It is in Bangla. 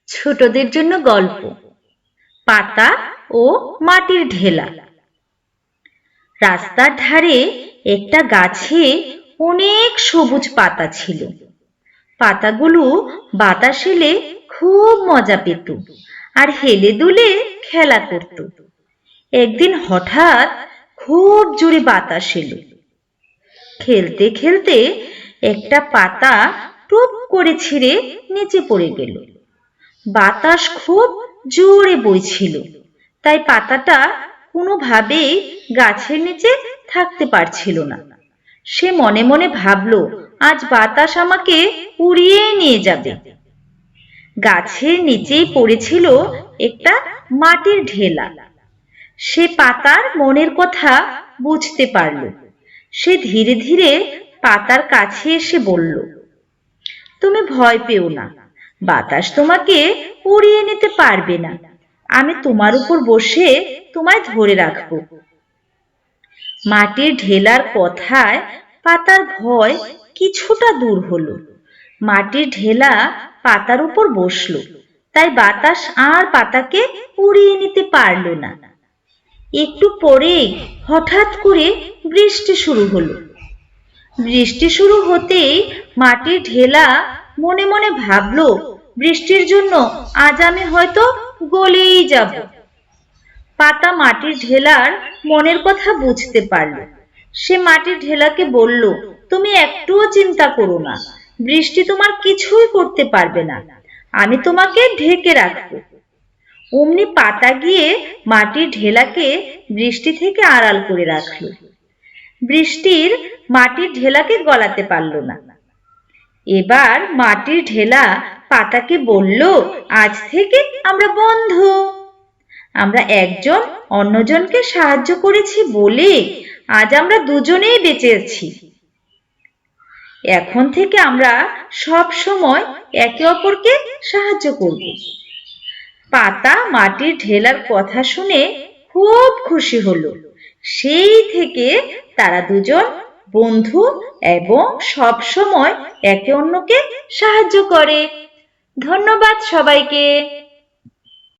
ছোটদের জন্য গল্প পাতা ও মাটির ঢেলা। রাস্তার ধারে একটা গাছে অনেক সবুজ পাতা ছিল। পাতাগুলো বাতাস এলে খুব মজা পেত আর হেলে দুলে খেলা করত। একদিন হঠাৎ খুব জোরে বাতাস এলো। খেলতে খেলতে একটা পাতা টুপ করে ছিঁড়ে নিচে পড়ে গেল। বাতাস খুব জোরে বইছিল, তাই পাতাটা কোনোভাবেই গাছের নিচে থাকতে পারছিল না। সে মনে মনে ভাবলো, আজ বাতাস আমাকে উড়িয়ে নিয়ে যাবে। গাছের নিচেই পড়েছিল একটা মাটির ঢেলা। সে পাতার মনের কথা বুঝতে পারল। সে ধীরে ধীরে পাতার কাছে এসে বলল, তুমি ভয় পেও না, বাতাস তোমাকে উড়িয়ে নিতে পারবে না। আমি তোমার উপর বসে তোমায় ধরে রাখব। মাটির ঢেলার কথায় পাতার ভয় কিছুটা দূর হলো। মাটির ঢেলা পাতার উপর বসলো, তাই বাতাস আর পাতাকে উড়িয়ে নিতে পারল না। একটু পরেই হঠাৎ করে বৃষ্টি শুরু হলো। বৃষ্টি শুরু হতেই মাটির ঢেলা মনে মনে ভাবলো, বৃষ্টির জন্য আজ আমি হয়তো গলেই যাব। পাতা মাটির ঢেলার মনের কথা বুঝতে পারল। সে মাটির ঢেলাকে বলল, তুমি একটুও চিন্তা করো না, বৃষ্টি তোমার কিছুই করতে পারবে না, আমি তোমাকে ঢেকে রাখবো। অমনি পাতা গিয়ে মাটির ঢেলাকে বৃষ্টি থেকে আড়াল করে রাখলো। বৃষ্টির মাটির ঢেলাকে গলাতে পারল না। এবার মাটির ঢেলা পাতাকে বলল, আজ থেকে আমরা বন্ধু। আমরা একজন অন্যজনকে সাহায্য করেছি বলে আজ আমরা দুজনেই বেঁচে আছি। এখন থেকে আমরা সব সময় একে অপরকে সাহায্য করব। পাতা মাটির ঢেলার কথা শুনে খুব খুশি হলো। সেই থেকে তারা দুজন বন্ধু এবং সব সময় একে অন্যকে সাহায্য করে। ধন্যবাদ সবাইকে।